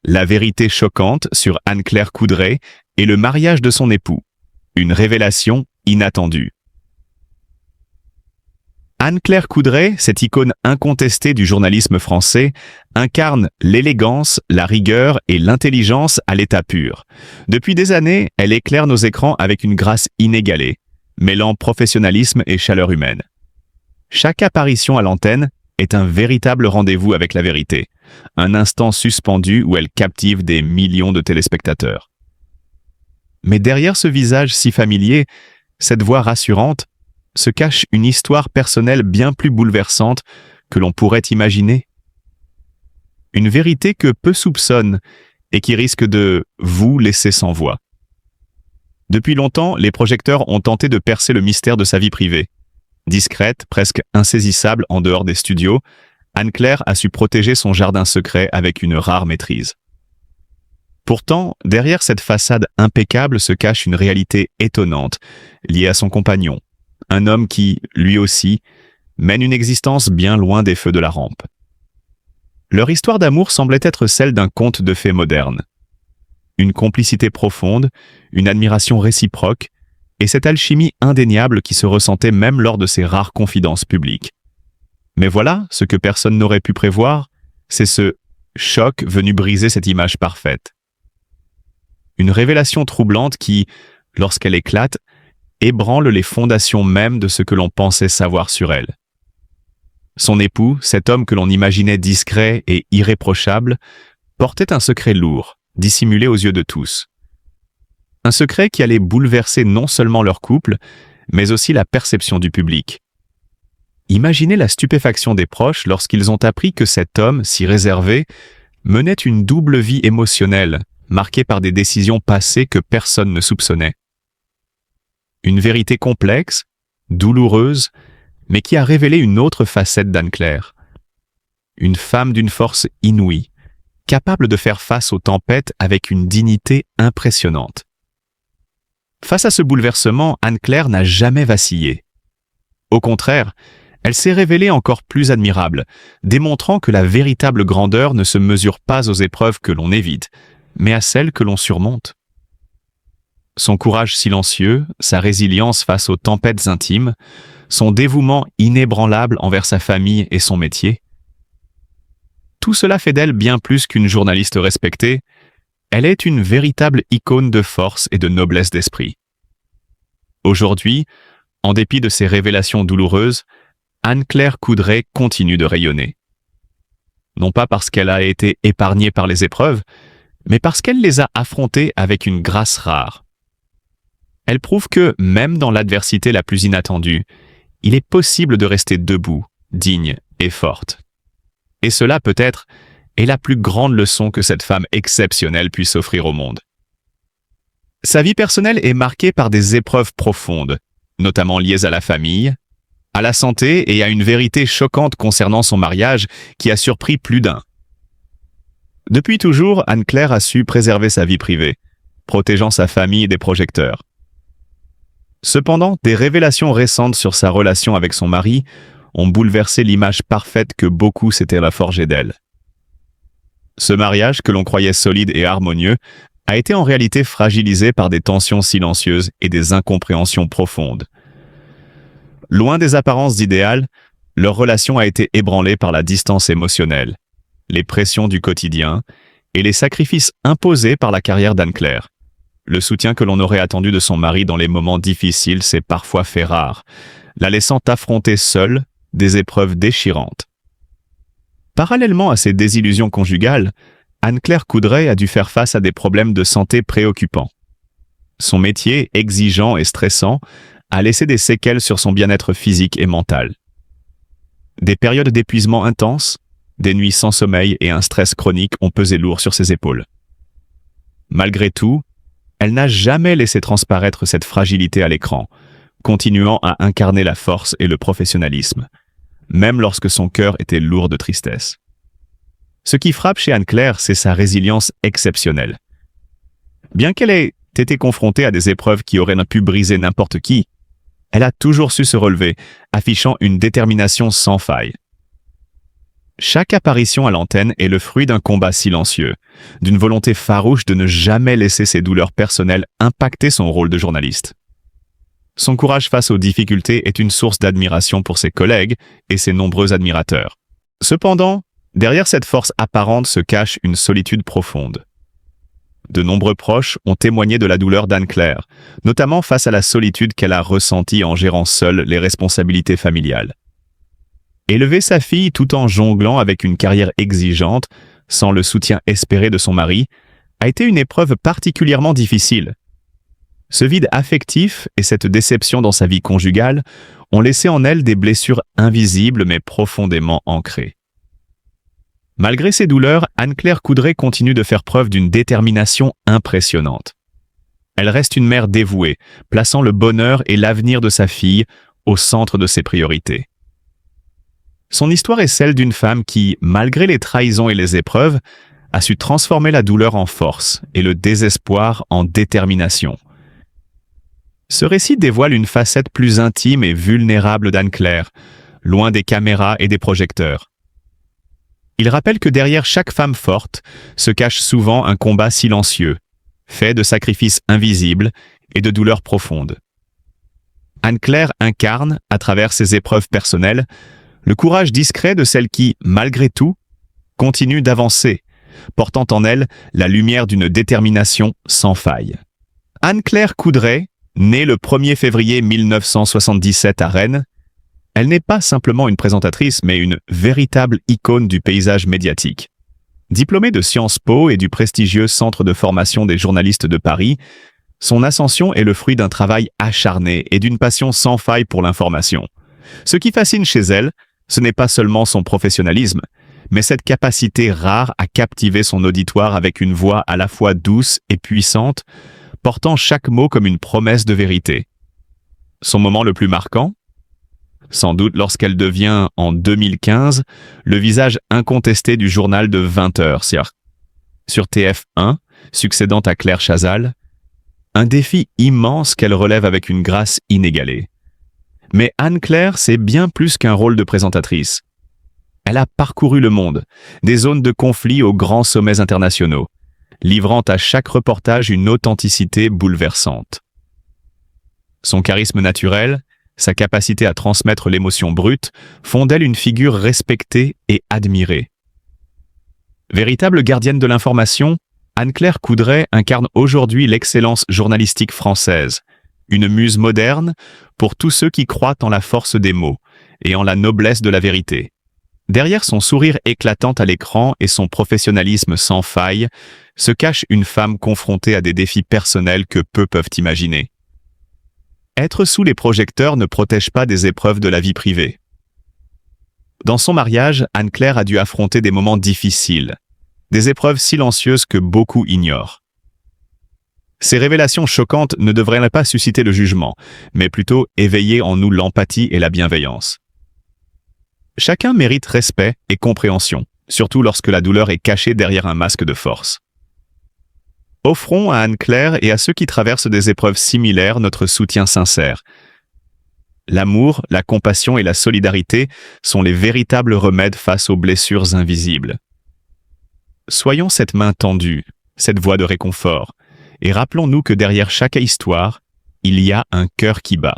La vérité choquante sur Anne-Claire Coudray et le mariage de son époux. Une révélation inattendue. Anne-Claire Coudray, cette icône incontestée du journalisme français, incarne l'élégance, la rigueur et l'intelligence à l'état pur. Depuis des années, elle éclaire nos écrans avec une grâce inégalée, mêlant professionnalisme et chaleur humaine. Chaque apparition à l'antenne est un véritable rendez-vous avec la vérité, un instant suspendu où elle captive des millions de téléspectateurs. Mais derrière ce visage si familier, cette voix rassurante, se cache une histoire personnelle bien plus bouleversante que l'on pourrait imaginer. Une vérité que peu soupçonnent et qui risque de vous laisser sans voix. Depuis longtemps, les projecteurs ont tenté de percer le mystère de sa vie privée. Discrète, presque insaisissable en dehors des studios, Anne-Claire a su protéger son jardin secret avec une rare maîtrise. Pourtant, derrière cette façade impeccable se cache une réalité étonnante, liée à son compagnon, un homme qui, lui aussi, mène une existence bien loin des feux de la rampe. Leur histoire d'amour semblait être celle d'un conte de fées moderne. Une complicité profonde, une admiration réciproque, et cette alchimie indéniable qui se ressentait même lors de ces rares confidences publiques. Mais voilà, ce que personne n'aurait pu prévoir, c'est ce choc venu briser cette image parfaite. Une révélation troublante qui, lorsqu'elle éclate, ébranle les fondations mêmes de ce que l'on pensait savoir sur elle. Son époux, cet homme que l'on imaginait discret et irréprochable, portait un secret lourd, dissimulé aux yeux de tous. Un secret qui allait bouleverser non seulement leur couple, mais aussi la perception du public. Imaginez la stupéfaction des proches lorsqu'ils ont appris que cet homme, si réservé, menait une double vie émotionnelle, marquée par des décisions passées que personne ne soupçonnait. Une vérité complexe, douloureuse, mais qui a révélé une autre facette d'Anne-Claire. Une femme d'une force inouïe, capable de faire face aux tempêtes avec une dignité impressionnante. Face à ce bouleversement, Anne-Claire n'a jamais vacillé. Au contraire, elle s'est révélée encore plus admirable, démontrant que la véritable grandeur ne se mesure pas aux épreuves que l'on évite, mais à celles que l'on surmonte. Son courage silencieux, sa résilience face aux tempêtes intimes, son dévouement inébranlable envers sa famille et son métier. Tout cela fait d'elle bien plus qu'une journaliste respectée, elle est une véritable icône de force et de noblesse d'esprit. Aujourd'hui, en dépit de ses révélations douloureuses, Anne-Claire Coudray continue de rayonner. Non pas parce qu'elle a été épargnée par les épreuves, mais parce qu'elle les a affrontées avec une grâce rare. Elle prouve que, même dans l'adversité la plus inattendue, il est possible de rester debout, digne et forte. Et cela, peut-être, est la plus grande leçon que cette femme exceptionnelle puisse offrir au monde. Sa vie personnelle est marquée par des épreuves profondes, notamment liées à la famille, à la santé et à une vérité choquante concernant son mariage qui a surpris plus d'un. Depuis toujours, Anne-Claire a su préserver sa vie privée, protégeant sa famille des projecteurs. Cependant, des révélations récentes sur sa relation avec son mari ont bouleversé l'image parfaite que beaucoup s'étaient forgée d'elle. Ce mariage, que l'on croyait solide et harmonieux, a été en réalité fragilisé par des tensions silencieuses et des incompréhensions profondes. Loin des apparences idéales, leur relation a été ébranlée par la distance émotionnelle, les pressions du quotidien et les sacrifices imposés par la carrière d'Anne-Claire. Le soutien que l'on aurait attendu de son mari dans les moments difficiles s'est parfois fait rare, la laissant affronter seule des épreuves déchirantes. Parallèlement à ces désillusions conjugales, Anne-Claire Coudray a dû faire face à des problèmes de santé préoccupants. Son métier, exigeant et stressant, a laissé des séquelles sur son bien-être physique et mental. Des périodes d'épuisement intense, des nuits sans sommeil et un stress chronique ont pesé lourd sur ses épaules. Malgré tout, elle n'a jamais laissé transparaître cette fragilité à l'écran, continuant à incarner la force et le professionnalisme, même lorsque son cœur était lourd de tristesse. Ce qui frappe chez Anne-Claire, c'est sa résilience exceptionnelle. Bien qu'elle ait été confrontée à des épreuves qui auraient pu briser n'importe qui, elle a toujours su se relever, affichant une détermination sans faille. Chaque apparition à l'antenne est le fruit d'un combat silencieux, d'une volonté farouche de ne jamais laisser ses douleurs personnelles impacter son rôle de journaliste. Son courage face aux difficultés est une source d'admiration pour ses collègues et ses nombreux admirateurs. Cependant, derrière cette force apparente se cache une solitude profonde. De nombreux proches ont témoigné de la douleur d'Anne-Claire, notamment face à la solitude qu'elle a ressentie en gérant seule les responsabilités familiales. Élever sa fille tout en jonglant avec une carrière exigeante, sans le soutien espéré de son mari, a été une épreuve particulièrement difficile. Ce vide affectif et cette déception dans sa vie conjugale ont laissé en elle des blessures invisibles mais profondément ancrées. Malgré ses douleurs, Anne-Claire Coudray continue de faire preuve d'une détermination impressionnante. Elle reste une mère dévouée, plaçant le bonheur et l'avenir de sa fille au centre de ses priorités. Son histoire est celle d'une femme qui, malgré les trahisons et les épreuves, a su transformer la douleur en force et le désespoir en détermination. Ce récit dévoile une facette plus intime et vulnérable d'Anne-Claire, loin des caméras et des projecteurs. Il rappelle que derrière chaque femme forte se cache souvent un combat silencieux, fait de sacrifices invisibles et de douleurs profondes. Anne-Claire incarne, à travers ses épreuves personnelles, le courage discret de celle qui, malgré tout, continue d'avancer, portant en elle la lumière d'une détermination sans faille. Anne-Claire Coudray, née le 1er février 1977 à Rennes, elle n'est pas simplement une présentatrice, mais une véritable icône du paysage médiatique. Diplômée de Sciences Po et du prestigieux Centre de formation des journalistes de Paris, son ascension est le fruit d'un travail acharné et d'une passion sans faille pour l'information. Ce qui fascine chez elle, ce n'est pas seulement son professionnalisme, mais cette capacité rare à captiver son auditoire avec une voix à la fois douce et puissante, portant chaque mot comme une promesse de vérité. Son moment le plus marquant? Sans doute lorsqu'elle devient, en 2015, le visage incontesté du journal de 20 heures sur TF1, succédant à Claire Chazal, un défi immense qu'elle relève avec une grâce inégalée. Mais Anne-Claire, c'est bien plus qu'un rôle de présentatrice. Elle a parcouru le monde, des zones de conflit aux grands sommets internationaux, livrant à chaque reportage une authenticité bouleversante. Son charisme naturel, sa capacité à transmettre l'émotion brute, font d'elle une figure respectée et admirée. Véritable gardienne de l'information, Anne-Claire Coudray incarne aujourd'hui l'excellence journalistique française, une muse moderne pour tous ceux qui croient en la force des mots et en la noblesse de la vérité. Derrière son sourire éclatant à l'écran et son professionnalisme sans faille, se cache une femme confrontée à des défis personnels que peu peuvent imaginer. Être sous les projecteurs ne protège pas des épreuves de la vie privée. Dans son mariage, Anne-Claire a dû affronter des moments difficiles, des épreuves silencieuses que beaucoup ignorent. Ces révélations choquantes ne devraient pas susciter le jugement, mais plutôt éveiller en nous l'empathie et la bienveillance. Chacun mérite respect et compréhension, surtout lorsque la douleur est cachée derrière un masque de force. Offrons à Anne-Claire et à ceux qui traversent des épreuves similaires notre soutien sincère. L'amour, la compassion et la solidarité sont les véritables remèdes face aux blessures invisibles. Soyons cette main tendue, cette voix de réconfort, et rappelons-nous que derrière chaque histoire, il y a un cœur qui bat.